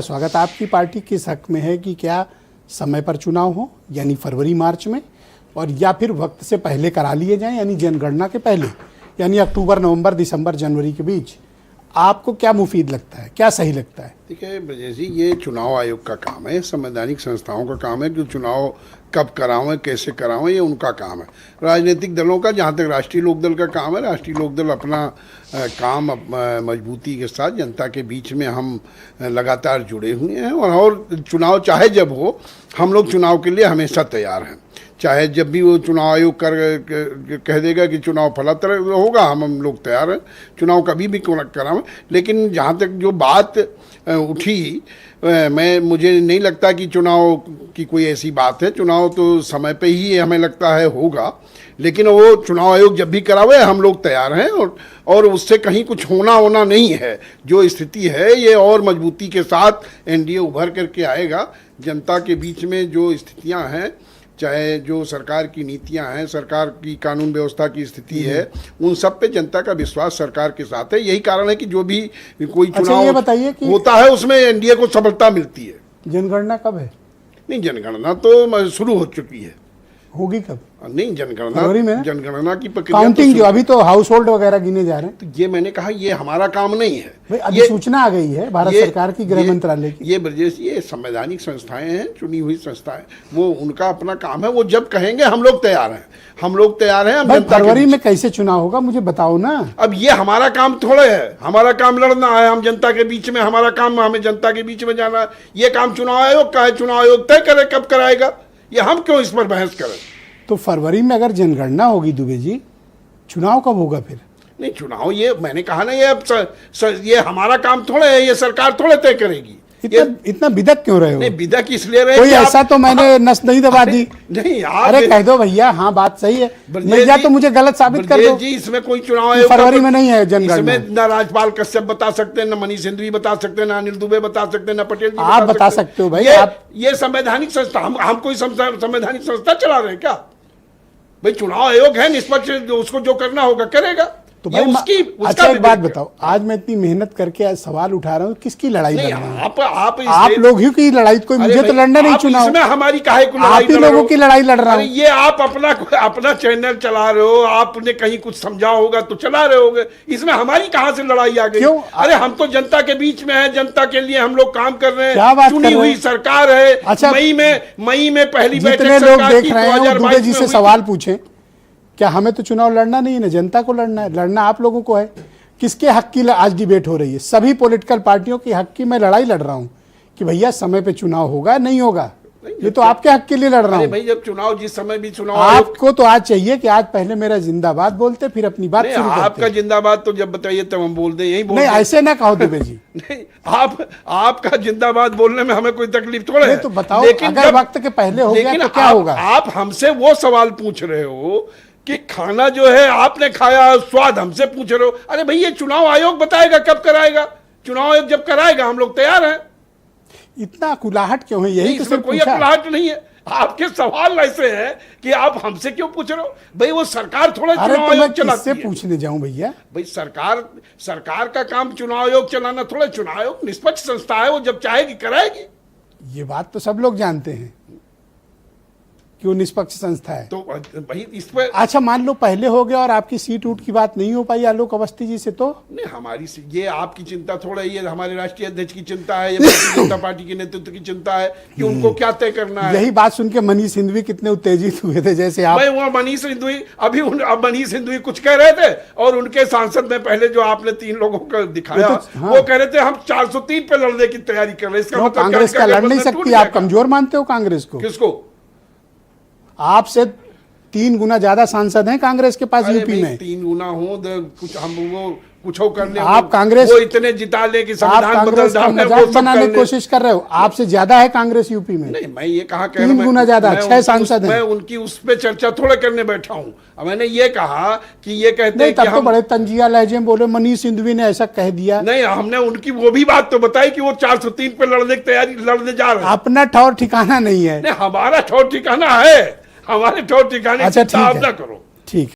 स्वागत आपकी पार्टी किस हक में है कि क्या समय पर चुनाव हो यानी फरवरी मार्च में, और या फिर वक्त से पहले करा लिए जाएं यानी जनगणना के पहले यानी अक्टूबर नवंबर दिसंबर जनवरी के बीच? आपको क्या मुफीद लगता है, क्या सही लगता है? देखिए ब्रजेश जी, ये चुनाव आयोग का काम है, संवैधानिक संस्थाओं का काम है कि चुनाव कब करावें कैसे करावें, ये उनका काम है। राजनीतिक दलों का, जहाँ तक राष्ट्रीय लोकदल का काम है, राष्ट्रीय लोकदल अपना काम मजबूती के साथ जनता के बीच में हम लगातार जुड़े हुए हैं और चुनाव चाहे जब हो, हम लोग चुनाव के लिए हमेशा तैयार हैं। चाहे जब भी वो चुनाव आयोग कह देगा कि चुनाव फला तरह होगा, हम लोग तैयार हैं, चुनाव कभी भी करावें। लेकिन जहाँ तक जो बात उठी, मुझे नहीं लगता कि चुनाव की कोई ऐसी बात है। चुनाव तो समय पे ही हमें लगता है होगा, लेकिन वो चुनाव आयोग जब भी करावे हम लोग तैयार हैं और उससे कहीं कुछ होना नहीं है। जो स्थिति है ये और मजबूती के साथ एनडीए उभर करके आएगा। जनता के बीच में जो स्थितियां हैं, चाहे जो सरकार की नीतियां हैं, सरकार की कानून व्यवस्था की स्थिति है, उन सब पे जनता का विश्वास सरकार के साथ है। यही कारण है कि जो भी कोई चुनाव होता है उसमें एनडीए को सफलता मिलती है। जनगणना कब है? नहीं, जनगणना तो शुरू हो चुकी है। होगी कब? नहीं, जनगणना की प्रक्रिया काउंटिंग जो अभी तो हाउस होल्ड वगैरह गिने जा रहे हैं, तो ये मैंने कहा ये हमारा काम नहीं है। भाई अधिसूचना आ गई है भारत सरकार की, गृह मंत्रालय की। ये ब्रजेश, ये संवैधानिक संस्थाएं हैं, चुनी हुई संस्थाएं, वो उनका अपना काम है। वो जब कहेंगे हम लोग तैयार हैं, हम लोग तैयार हैं। भाई फरवरी में कैसे चुनाव होगा मुझे बताओ ना। अब ये हमारा काम थोड़े है, हमारा काम लड़ना है, हम जनता के बीच में, हमारा काम हमें जनता के बीच में जाना है। ये काम चुनाव आयोग का है, चुनाव आयोग तय करे कब कराएगा, ये हम क्यों इस पर बहस करें। तो फरवरी में अगर जनगणना होगी दुबे जी, चुनाव कब होगा फिर? नहीं, चुनाव ये मैंने कहा ना, ये अब ये हमारा काम थोड़े है, ये सरकार थोड़े तय करेगी। इतना बिदक क्यों रहे हो? नहीं, बिदक इसलिए रहे कोई ऐसा तो मैंने नस नहीं दबा दी। नहीं, अरे कह दो भैया, हाँ बात सही है, नहीं या तो मुझे गलत साबित कर दो जी। इसमें कोई चुनाव आयोग फरवरी में नहीं है जनगणना। इसमें न राजपाल कश्यप बता सकते हैं, न मनीष सिंधवी बता सकते हैं, न अनिल दुबे बता सकते हैं, न पटेल जी आप बता सकते हो भाई। ये संवैधानिक संस्था, हम कोई संवैधानिक संस्था चला रहे हैं क्या? भाई चुनाव आयोग है निष्पक्ष, उसको जो करना होगा करेगा। तो भाई अच्छा एक बात बताओ, आज मैं इतनी मेहनत करके आज सवाल उठा रहा हूँ, किसकी लड़ाई लड़ रहा हूँ? आप लोग ही की लड़ाई, कोई मुझे तो लड़ना नहीं चुनाव। इसमें हमारी काहे को लड़ाई? आप ही लोगों की लड़ाई लड़ रहा हूँ। ये आप अपना चैनल चला रहे हो, आपने कहीं कुछ समझा होगा तो चला रहे होगे, इसमें हमारी कहाँ से लड़ाई आ गई? अरे हम तो जनता के बीच में है, जनता के लिए हम लोग काम कर रहे हैं, चुनी हुई सरकार है। अच्छा, मई में पहली बैठक लोग देख रहे हैं दुबे जी से सवाल पूछे, क्या हमें तो चुनाव लड़ना नहीं है ना, जनता को लड़ना है? लड़ना आप लोगों को है। किसके हक की आज डिबेट हो रही है? सभी पॉलिटिकल पार्टियों की हक की मैं लड़ाई लड़ रहा हूं कि भैया समय पे चुनाव होगा नहीं होगा, ये तो आपके हक के लिए लड़ रहा हूं। भाई जब चुनाव, जिस समय भी चुनाव, आपको तो आज चाहिए कि आज पहले मेरा जिंदाबाद बोलते फिर अपनी बात शुरू करते। आपका जिंदाबाद तो जब बताइए तब हम बोल दें, यही बोल। नहीं ऐसे ना कहो दुबे जी। नहीं, आपका जिंदाबाद बोलने में हमें कोई तकलीफ थोड़ा है। तो बताओ, अगर वक्त के पहले हो गया तो क्या होगा? आप हमसे वो सवाल पूछ रहे हो कि खाना जो है आपने खाया, स्वाद हमसे पूछ रहे हो। अरे भाई ये चुनाव आयोग बताएगा कब कराएगा, चुनाव आयोग जब कराएगा हम लोग तैयार हैं। इतना कुलाहट क्यों है? यही इसमें कोई कुलाहट नहीं है। आपके सवाल ऐसे हैं कि आप हमसे क्यों पूछ रहे हो? भाई वो सरकार थोड़ा चुनाव आयोग चलाती है। पूछने जाऊं भैया? भाई सरकार का काम चुनाव आयोग चलाना थोड़ा। चुनाव आयोग निष्पक्ष संस्था है, वो जब चाहेगी कराएगी। ये बात तो सब लोग जानते हैं कि वो निष्पक्ष संस्था है। तो भाई इस पर अच्छा मान लो पहले हो गया और आपकी सीट उठ की बात नहीं हो पाई आलोक अवस्थी जी से, तो नहीं, हमारी ये आपकी चिंता थोड़ा, ये हमारे राष्ट्रीय अध्यक्ष की चिंता है, ये भारतीय जनता पार्टी के नेतृत्व की चिंता है कि उनको क्या तय करना है। यही बात सुन के मनीष सिंधवी कितने उत्तेजित हुए थे, जैसे आप। भाई वो मनीष सिंधवी अब मनीष सिंधवी कुछ कह रहे थे और उनके सांसद ने पहले जो आपने 3 लोगों को दिखाया, वो कह रहे थे हम 403 पे लड़ने की तैयारी कर रहे हैं। इसका मतलब कांग्रेस क्या लड़ नहीं सकती? आप कमजोर मानते हो कांग्रेस को? किसको? आपसे 3 गुना ज्यादा सांसद हैं कांग्रेस के पास यूपी में। 3 गुना हो कुछ हम वो कुछ करने, आप कांग्रेस वो इतने जिता ले कि संविधान बदल डालने, वो सब बनाने की कोशिश कर रहे हो। आपसे ज्यादा है कांग्रेस यूपी में। नहीं, मैं ये कहा 3 गुना ज्यादा, 6 सांसद हैं। मैं उनकी उस पे चर्चा थोड़ा करने बैठा हूँ। मैंने ये कहा कि ये कहते हैं कि तब तो बड़े तंजिया लहजे में बोले मनीष सिंधवी ने ऐसा कह दिया। नहीं, हमने उनकी वो भी बात तो बताई कि वो 403 पे लड़ने जा रहे हैं। अपना ठौर ठिकाना नहीं है। हमारा ठौर ठिकाना है, हमारे ठौर ठिकाने। अच्छा ठीक है, ना करो। ठीक।